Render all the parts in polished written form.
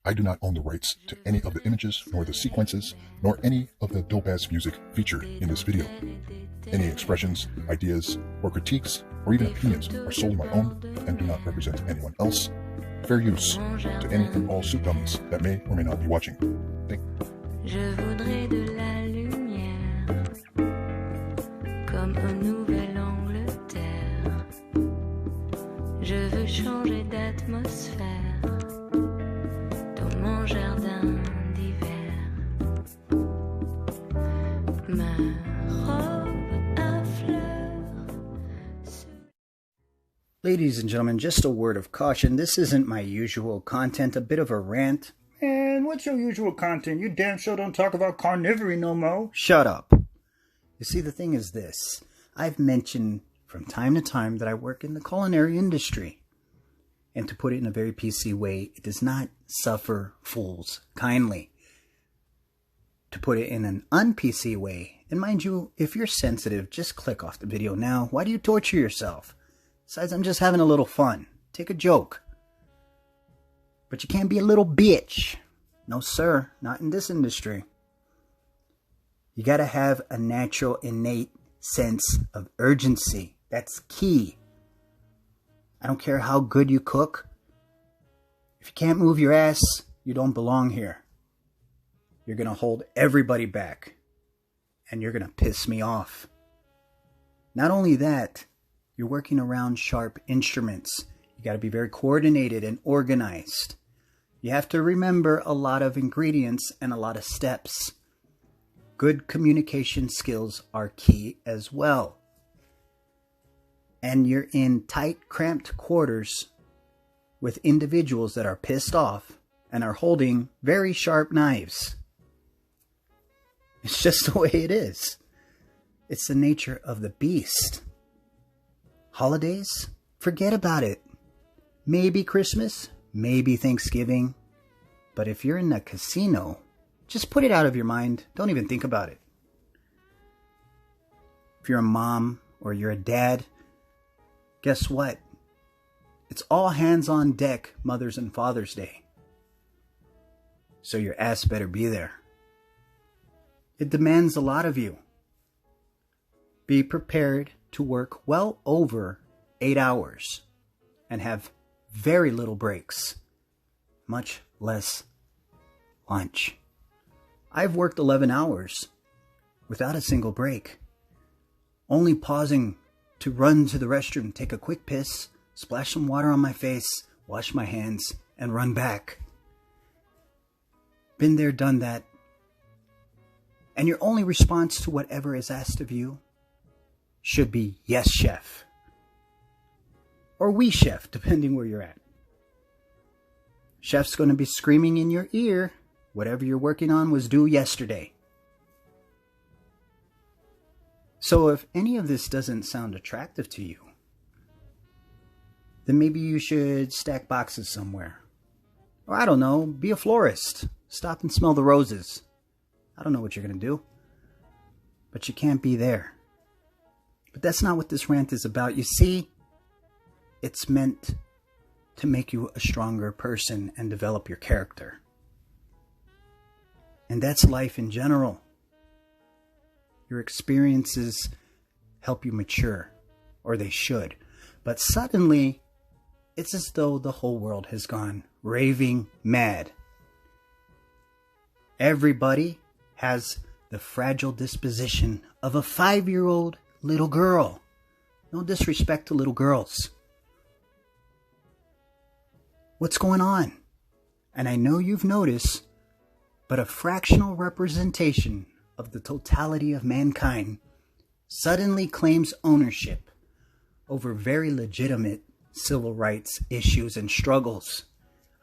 I do not own the rights to any of the images, nor the sequences, nor any of the dope-ass music featured in this video. Any expressions, ideas, or critiques, or even opinions are solely my own and do not represent anyone else. Fair use to any and all soup dummies that may or may not be watching. Thank you. Je voudrais de la lumière, comme un nouvel Angleterre. Je veux changer d'atmosphère dans mon jardin d'hiver. Ma robe à fleurs. Ladies and gentlemen, just a word of caution. This isn't my usual content, a bit of a rant. And what's your usual content? You damn sure don't talk about carnivory no more. Shut up. You see, the thing is this. I've mentioned from time to time that I work in the culinary industry. And to put it in a very PC way, it does not suffer fools kindly. To put it in an un-PC way, and mind you, if you're sensitive, just click off the video now. Why do you torture yourself? Besides, I'm just having a little fun. Take a joke. But you can't be a little bitch. No, sir. Not in this industry. You gotta have a natural, innate sense of urgency. That's key. I don't care how good you cook. If you can't move your ass, you don't belong here. You're gonna hold everybody back. And you're gonna piss me off. Not only that, you're working around sharp instruments. You gotta be very coordinated and organized. You have to remember a lot of ingredients and a lot of steps. Good communication skills are key as well. And you're in tight, cramped quarters with individuals that are pissed off and are holding very sharp knives. It's just the way it is. It's the nature of the beast. Holidays? Forget about it. Maybe Christmas, maybe Thanksgiving. But if you're in a casino, just put it out of your mind. Don't even think about it. If you're a mom or you're a dad, guess what? It's all hands on deck Mother's and Father's Day. So your ass better be there. It demands a lot of you. Be prepared to work well over 8 hours and have very little breaks, much less lunch. I've worked 11 hours without a single break, only pausing to run to the restroom, take a quick piss, splash some water on my face, wash my hands, and run back. Been there, done that. And your only response to whatever is asked of you should be, yes, chef. Or we, chef, depending where you're at. Chef's going to be screaming in your ear, whatever you're working on was due yesterday. So if any of this doesn't sound attractive to you, then maybe you should stack boxes somewhere. Or I don't know, be a florist. Stop and smell the roses. I don't know what you're going to do. But you can't be there. But that's not what this rant is about. You see, it's meant to make you a stronger person and develop your character. And that's life in general. Your experiences help you mature, or they should. But suddenly, it's as though the whole world has gone raving mad. Everybody has the fragile disposition of a 5-year-old little girl. No disrespect to little girls. What's going on? And I know you've noticed, but a fractional representation of the totality of mankind suddenly claims ownership over very legitimate civil rights issues and struggles.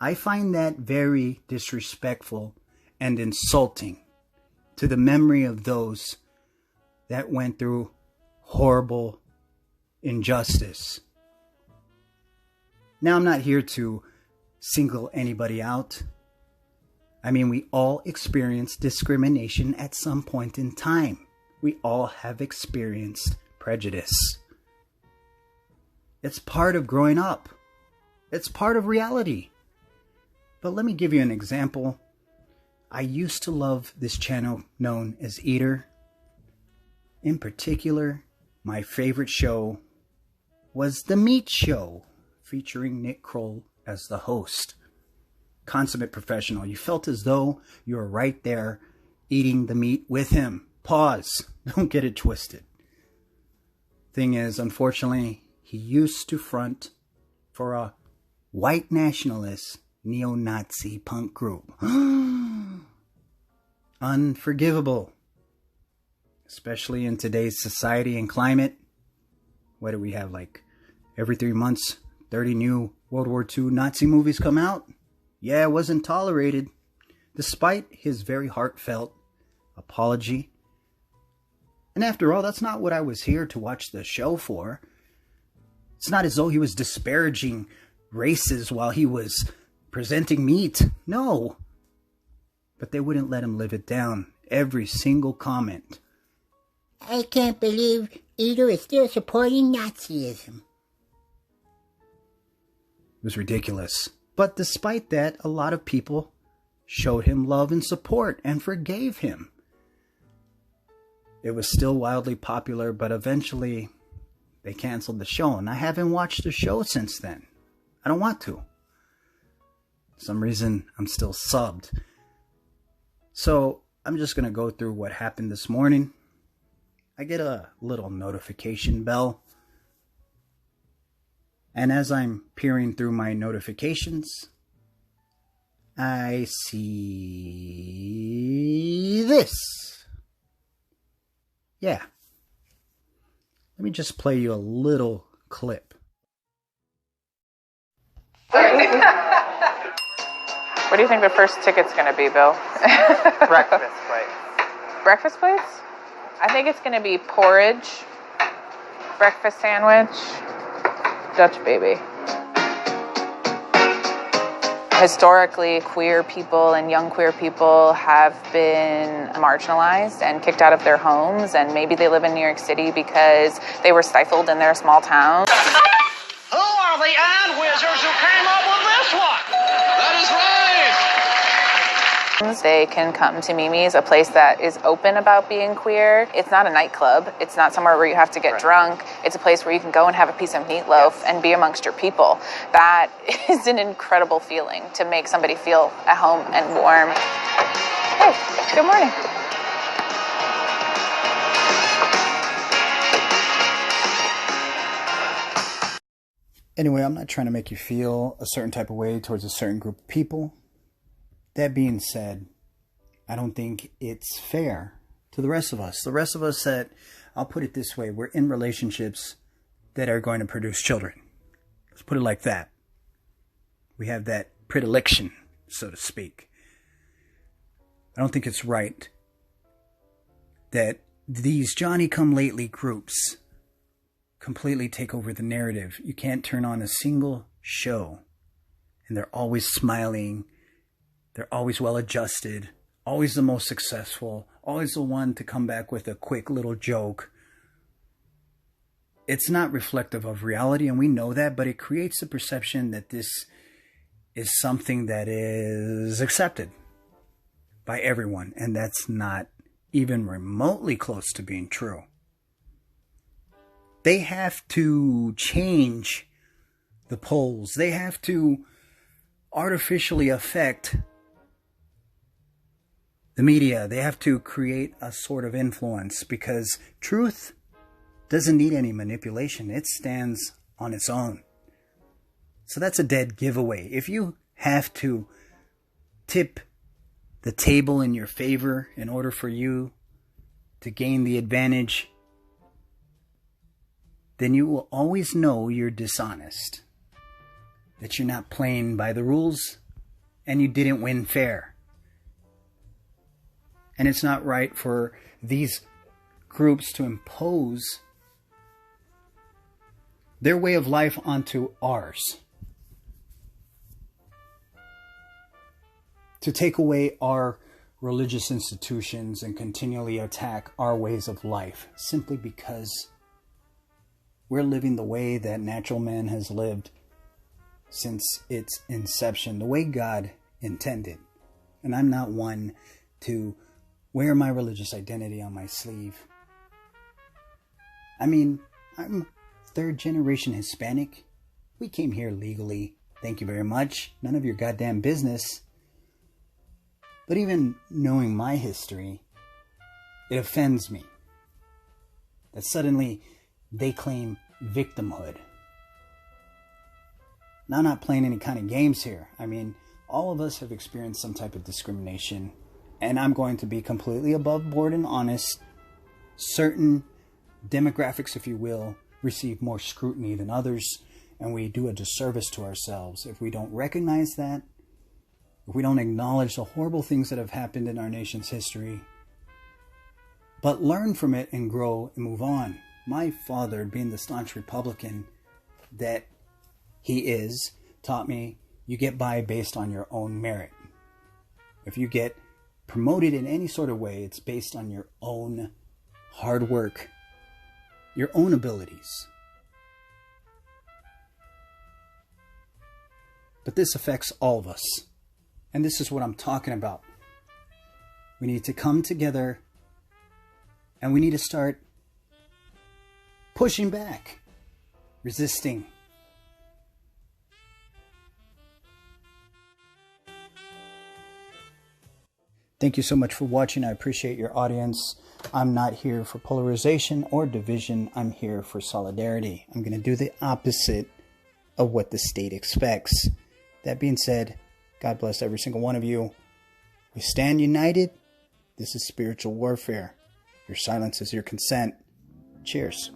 I find that very disrespectful and insulting to the memory of those that went through horrible injustice. Now, I'm not here to single anybody out. I mean, we all experience discrimination at some point in time. We all have experienced prejudice. It's part of growing up. It's part of reality. But let me give you an example. I used to love this channel known as Eater. In particular, my favorite show was The Meat Show, featuring Nick Kroll as the host. Consummate professional. You felt as though you were right there eating the meat with him. Pause. Don't get it twisted. Thing is, unfortunately, he used to front for a white nationalist neo-Nazi punk group. Unforgivable. Especially in today's society and climate. What do we have, like every 3 months, 30 new World War II Nazi movies come out? Yeah, it wasn't tolerated. Despite his very heartfelt apology. And after all, that's not what I was here to watch the show for. It's not as though he was disparaging races while he was presenting meat. No. But they wouldn't let him live it down. Every single comment. I can't believe Eater is still supporting Nazism. It was ridiculous. But despite that, a lot of people showed him love and support and forgave him. It was still wildly popular, but eventually they canceled the show. And I haven't watched the show since then. I don't want to. For some reason, I'm still subbed. So I'm just going to go through what happened this morning. I get a little notification bell. And as I'm peering through my notifications, I see this. Yeah. Let me just play you a little clip. What do you think the first ticket's going to be, Bill? Breakfast place. Breakfast place? I think it's going to be porridge, breakfast sandwich, Dutch baby. Historically, queer people and young queer people have been marginalized and kicked out of their homes, and maybe they live in New York City because they were stifled in their small town. Who are the ad wizards who came up with this one? That is right! They can come to Mimi's, a place that is open about being queer. It's not a nightclub. It's not somewhere where you have to get drunk. It's a place where you can go and have a piece of meatloaf and be amongst your people. That is an incredible feeling, to make somebody feel at home and warm. Hey, good morning. Anyway, I'm not trying to make you feel a certain type of way towards a certain group of people. That being said, I don't think it's fair to the rest of us. The rest of us that, I'll put it this way, we're in relationships that are going to produce children. Let's put it like that. We have that predilection, so to speak. I don't think it's right that these Johnny-come-lately groups completely take over the narrative. You can't turn on a single show and they're always smiling. They're always well-adjusted, always the most successful, always the one to come back with a quick little joke. It's not reflective of reality, and we know that, but it creates the perception that this is something that is accepted by everyone, and that's not even remotely close to being true. They have to change the polls. They have to artificially affect the media. They have to create a sort of influence, because truth doesn't need any manipulation. It stands on its own. So that's a dead giveaway. If you have to tip the table in your favor in order for you to gain the advantage, then you will always know you're dishonest, that you're not playing by the rules, and you didn't win fair. And it's not right for these groups to impose their way of life onto ours, to take away our religious institutions and continually attack our ways of life simply because we're living the way that natural man has lived since its inception, the way God intended. And I'm not one to wear my religious identity on my sleeve. I mean, I'm third generation Hispanic. We came here legally. Thank you very much. None of your goddamn business. But even knowing my history, it offends me that suddenly they claim victimhood. Now, I'm not playing any kind of games here. I mean, all of us have experienced some type of discrimination, and I'm going to be completely above board and honest. Certain demographics, if you will, receive more scrutiny than others, and we do a disservice to ourselves if we don't recognize that, if we don't acknowledge the horrible things that have happened in our nation's history, but learn from it and grow and move on. My father, being the staunch Republican that he is, taught me you get by based on your own merit. If you get promoted in any sort of way, it's based on your own hard work, your own abilities. But this affects all of us. And this is what I'm talking about. We need to come together and we need to start pushing back, resisting. Thank you so much for watching. I appreciate your audience. I'm not here for polarization or division. I'm here for solidarity. I'm going to do the opposite of what the state expects. That being said, God bless every single one of you. We stand united. This is spiritual warfare. Your silence is your consent. Cheers.